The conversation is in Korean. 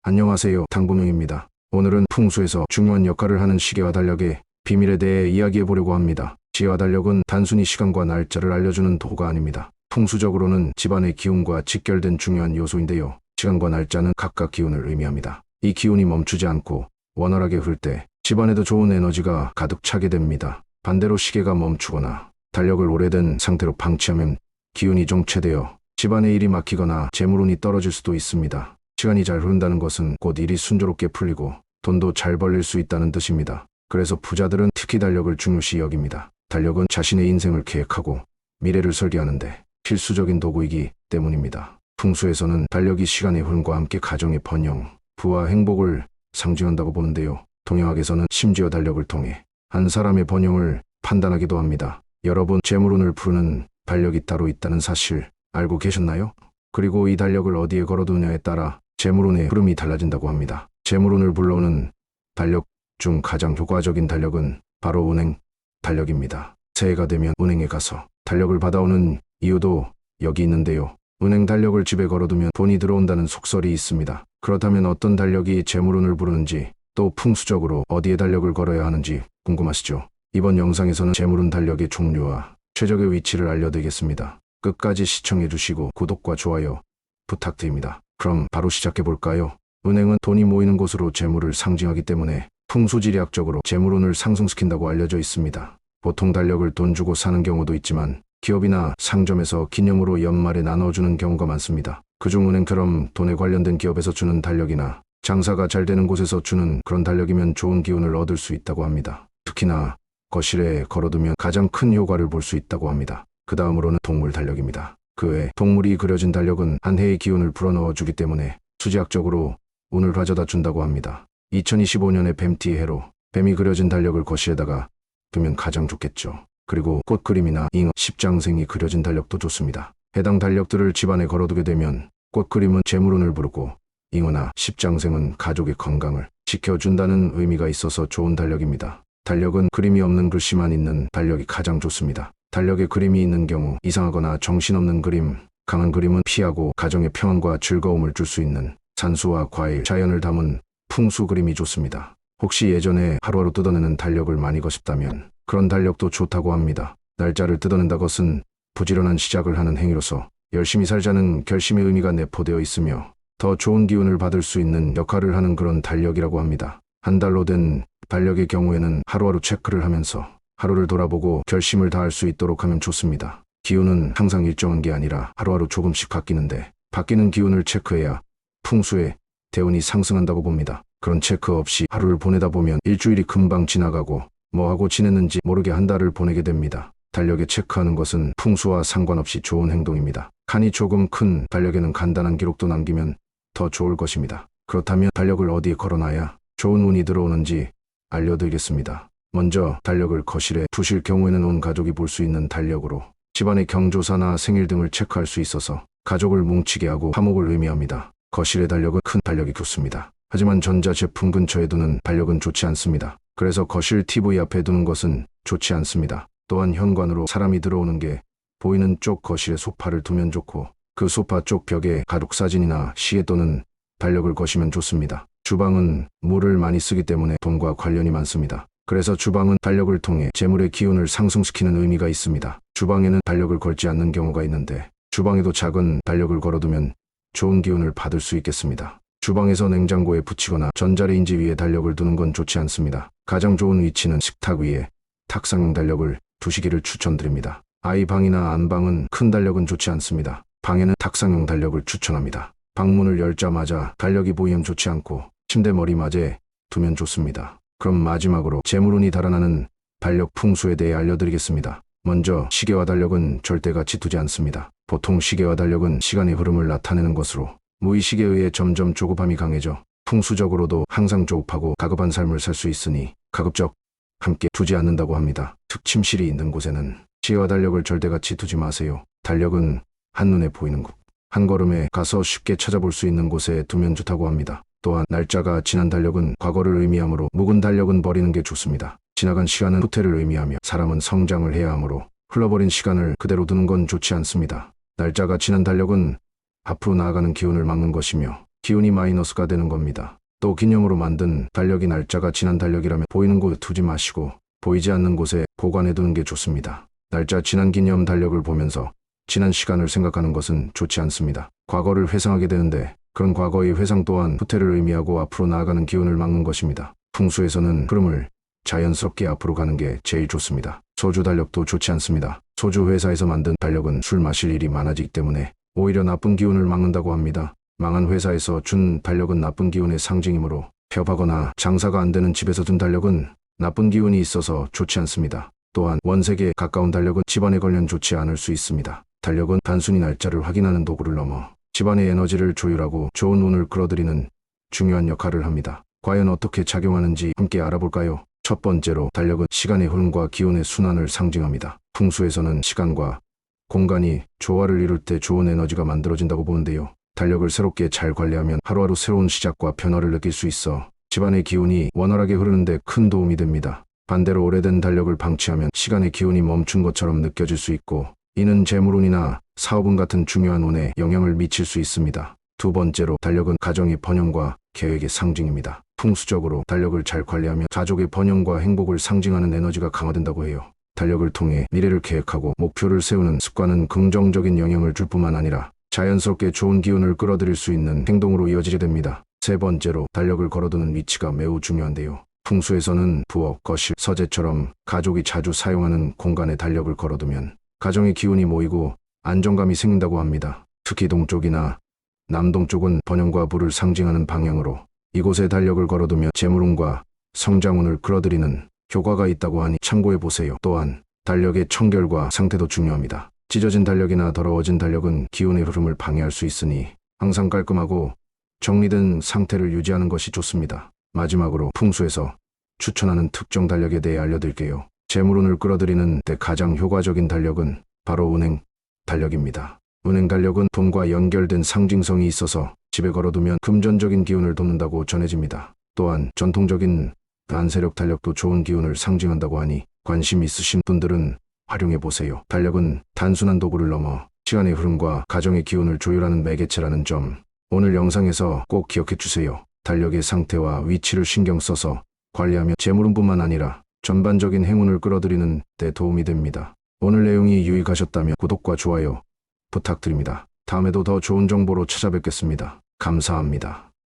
안녕하세요. 당구명입니다. 오늘은 풍수에서 중요한 역할을 하는 시계와 달력의 비밀에 대해 이야기해 보려고 합니다. 시계와 달력은 단순히 시간과 날짜를 알려주는 도구가 아닙니다. 풍수적으로는 집안의 기운과 직결된 중요한 요소인데요. 시간과 날짜는 각각 기운을 의미합니다. 이 기운이 멈추지 않고 원활하게 흐를 때 집안에도 좋은 에너지가 가득 차게 됩니다. 반대로 시계가 멈추거나 달력을 오래된 상태로 방치하면 기운이 정체되어 집안의 일이 막히거나 재물운이 떨어질 수도 있습니다. 시간이 잘 흐른다는 것은 곧 일이 순조롭게 풀리고 돈도 잘 벌릴 수 있다는 뜻입니다. 그래서 부자들은 특히 달력을 중요시 여깁니다. 달력은 자신의 인생을 계획하고 미래를 설계하는데 필수적인 도구이기 때문입니다. 풍수에서는 달력이 시간의 흐름과 함께 가정의 번영, 부와 행복을 상징한다고 보는데요. 동양학에서는 심지어 달력을 통해 한 사람의 번영을 판단하기도 합니다. 여러분, 재물운을 푸는 달력이 따로 있다는 사실 알고 계셨나요? 그리고 이 달력을 어디에 걸어두느냐에 따라 재물운의 흐름이 달라진다고 합니다. 재물운을 불러오는 달력 중 가장 효과적인 달력은 바로 은행 달력입니다. 새해가 되면 은행에 가서 달력을 받아오는 이유도 여기 있는데요. 은행 달력을 집에 걸어두면 돈이 들어온다는 속설이 있습니다. 그렇다면 어떤 달력이 재물운을 부르는지, 또 풍수적으로 어디에 달력을 걸어야 하는지 궁금하시죠? 이번 영상에서는 재물운 달력의 종류와 최적의 위치를 알려드리겠습니다. 끝까지 시청해주시고 구독과 좋아요 부탁드립니다. 그럼 바로 시작해볼까요? 은행은 돈이 모이는 곳으로 재물을 상징하기 때문에 풍수지리학적으로 재물운을 상승시킨다고 알려져 있습니다. 보통 달력을 돈 주고 사는 경우도 있지만 기업이나 상점에서 기념으로 연말에 나눠주는 경우가 많습니다. 그중 은행처럼 돈에 관련된 기업에서 주는 달력이나 장사가 잘 되는 곳에서 주는 그런 달력이면 좋은 기운을 얻을 수 있다고 합니다. 특히나 거실에 걸어두면 가장 큰 효과를 볼 수 있다고 합니다. 그 다음으로는 동물 달력입니다. 그 외 동물이 그려진 달력은 한 해의 기운을 불어넣어 주기 때문에 수지학적으로 운을 가져다 준다고 합니다. 2025년의 뱀띠 해로 뱀이 그려진 달력을 거실에다가 두면 가장 좋겠죠. 그리고 꽃 그림이나 잉어, 십장생이 그려진 달력도 좋습니다. 해당 달력들을 집안에 걸어두게 되면 꽃 그림은 재물운을 부르고 잉어나 십장생은 가족의 건강을 지켜준다는 의미가 있어서 좋은 달력입니다. 달력은 그림이 없는 글씨만 있는 달력이 가장 좋습니다. 달력에 그림이 있는 경우 이상하거나 정신없는 그림, 강한 그림은 피하고 가정의 평안과 즐거움을 줄 수 있는 산수와 과일, 자연을 담은 풍수 그림이 좋습니다. 혹시 예전에 하루하루 뜯어내는 달력을 많이 거셨다면 그런 달력도 좋다고 합니다. 날짜를 뜯어낸다 것은 부지런한 시작을 하는 행위로서 열심히 살자는 결심의 의미가 내포되어 있으며 더 좋은 기운을 받을 수 있는 역할을 하는 그런 달력이라고 합니다. 한 달로 된 달력의 경우에는 하루하루 체크를 하면서 하루를 돌아보고 결심을 다할 수 있도록 하면 좋습니다. 기운은 항상 일정한 게 아니라 하루하루 조금씩 바뀌는데 바뀌는 기운을 체크해야 풍수의 대운이 상승한다고 봅니다. 그런 체크 없이 하루를 보내다 보면 일주일이 금방 지나가고 뭐하고 지냈는지 모르게 한 달을 보내게 됩니다. 달력에 체크하는 것은 풍수와 상관없이 좋은 행동입니다. 칸이 조금 큰 달력에는 간단한 기록도 남기면 더 좋을 것입니다. 그렇다면 달력을 어디에 걸어놔야 좋은 운이 들어오는지 알려드리겠습니다. 먼저 달력을 거실에 두실 경우에는 온 가족이 볼 수 있는 달력으로 집안의 경조사나 생일 등을 체크할 수 있어서 가족을 뭉치게 하고 화목을 의미합니다. 거실의 달력은 큰 달력이 좋습니다. 하지만 전자제품 근처에 두는 달력은 좋지 않습니다. 그래서 거실 TV 앞에 두는 것은 좋지 않습니다. 또한 현관으로 사람이 들어오는 게 보이는 쪽 거실에 소파를 두면 좋고 그 소파 쪽 벽에 가족 사진이나 시계 또는 달력을 거시면 좋습니다. 주방은 물을 많이 쓰기 때문에 돈과 관련이 많습니다. 그래서 주방은 달력을 통해 재물의 기운을 상승시키는 의미가 있습니다. 주방에는 달력을 걸지 않는 경우가 있는데 주방에도 작은 달력을 걸어두면 좋은 기운을 받을 수 있겠습니다. 주방에서 냉장고에 붙이거나 전자레인지 위에 달력을 두는 건 좋지 않습니다. 가장 좋은 위치는 식탁 위에 탁상용 달력을 두시기를 추천드립니다. 아이 방이나 안방은 큰 달력은 좋지 않습니다. 방에는 탁상용 달력을 추천합니다. 방문을 열자마자 달력이 보이면 좋지 않고 침대 머리맡에 두면 좋습니다. 그럼 마지막으로 재물운이 달아나는 달력 풍수에 대해 알려드리겠습니다. 먼저 시계와 달력은 절대 같이 두지 않습니다. 보통 시계와 달력은 시간의 흐름을 나타내는 것으로 무의식에 의해 점점 조급함이 강해져 풍수적으로도 항상 조급하고 가급한 삶을 살 수 있으니 가급적 함께 두지 않는다고 합니다. 특침실이 있는 곳에는 시계와 달력을 절대 같이 두지 마세요. 달력은 한눈에 보이는 곳, 한 걸음에 가서 쉽게 찾아볼 수 있는 곳에 두면 좋다고 합니다. 또한 날짜가 지난 달력은 과거를 의미하므로 묵은 달력은 버리는 게 좋습니다. 지나간 시간은 후퇴를 의미하며 사람은 성장을 해야 하므로 흘러버린 시간을 그대로 두는 건 좋지 않습니다. 날짜가 지난 달력은 앞으로 나아가는 기운을 막는 것이며 기운이 마이너스가 되는 겁니다. 또 기념으로 만든 달력이 날짜가 지난 달력이라면 보이는 곳에 두지 마시고 보이지 않는 곳에 보관해 두는 게 좋습니다. 날짜 지난 기념 달력을 보면서 지난 시간을 생각하는 것은 좋지 않습니다. 과거를 회상하게 되는데 그런 과거의 회상 또한 후퇴를 의미하고 앞으로 나아가는 기운을 막는 것입니다. 풍수에서는 흐름을 자연스럽게 앞으로 가는 게 제일 좋습니다. 소주 달력도 좋지 않습니다. 소주 회사에서 만든 달력은 술 마실 일이 많아지기 때문에 오히려 나쁜 기운을 막는다고 합니다. 망한 회사에서 준 달력은 나쁜 기운의 상징이므로 폐업하거나 장사가 안 되는 집에서 준 달력은 나쁜 기운이 있어서 좋지 않습니다. 또한 원색에 가까운 달력은 집안에 걸면 좋지 않을 수 있습니다. 달력은 단순히 날짜를 확인하는 도구를 넘어 집안의 에너지를 조율하고 좋은 운을 끌어들이는 중요한 역할을 합니다. 과연 어떻게 작용하는지 함께 알아볼까요? 첫 번째로 달력은 시간의 흐름과 기운의 순환을 상징합니다. 풍수에서는 시간과 공간이 조화를 이룰 때 좋은 에너지가 만들어진다고 보는데요. 달력을 새롭게 잘 관리하면 하루하루 새로운 시작과 변화를 느낄 수 있어 집안의 기운이 원활하게 흐르는데 큰 도움이 됩니다. 반대로 오래된 달력을 방치하면 시간의 기운이 멈춘 것처럼 느껴질 수 있고 이는 재물운이나 사업운 같은 중요한 운에 영향을 미칠 수 있습니다. 두 번째로 달력은 가정의 번영과 계획의 상징입니다. 풍수적으로 달력을 잘 관리하면 가족의 번영과 행복을 상징하는 에너지가 강화된다고 해요. 달력을 통해 미래를 계획하고 목표를 세우는 습관은 긍정적인 영향을 줄 뿐만 아니라 자연스럽게 좋은 기운을 끌어들일 수 있는 행동으로 이어지게 됩니다. 세 번째로 달력을 걸어두는 위치가 매우 중요한데요. 풍수에서는 부엌, 거실, 서재처럼 가족이 자주 사용하는 공간에 달력을 걸어두면 가정의 기운이 모이고 안정감이 생긴다고 합니다. 특히 동쪽이나 남동쪽은 번영과 부를 상징하는 방향으로 이곳에 달력을 걸어두면 재물운과 성장운을 끌어들이는 효과가 있다고 하니 참고해 보세요. 또한 달력의 청결과 상태도 중요합니다. 찢어진 달력이나 더러워진 달력은 기운의 흐름을 방해할 수 있으니 항상 깔끔하고 정리된 상태를 유지하는 것이 좋습니다. 마지막으로 풍수에서 추천하는 특정 달력에 대해 알려드릴게요. 재물운을 끌어들이는 데 가장 효과적인 달력은 바로 은행 달력입니다. 은행 달력은 돈과 연결된 상징성이 있어서 집에 걸어두면 금전적인 기운을 돕는다고 전해집니다. 또한 전통적인 단세력 달력도 좋은 기운을 상징한다고 하니 관심 있으신 분들은 활용해보세요. 달력은 단순한 도구를 넘어 시간의 흐름과 가정의 기운을 조율하는 매개체라는 점 오늘 영상에서 꼭 기억해주세요. 달력의 상태와 위치를 신경 써서 관리하면 재물운뿐만 아니라 전반적인 행운을 끌어들이는 데 도움이 됩니다. 오늘 내용이 유익하셨다면 구독과 좋아요 부탁드립니다. 다음에도 더 좋은 정보로 찾아뵙겠습니다. 감사합니다.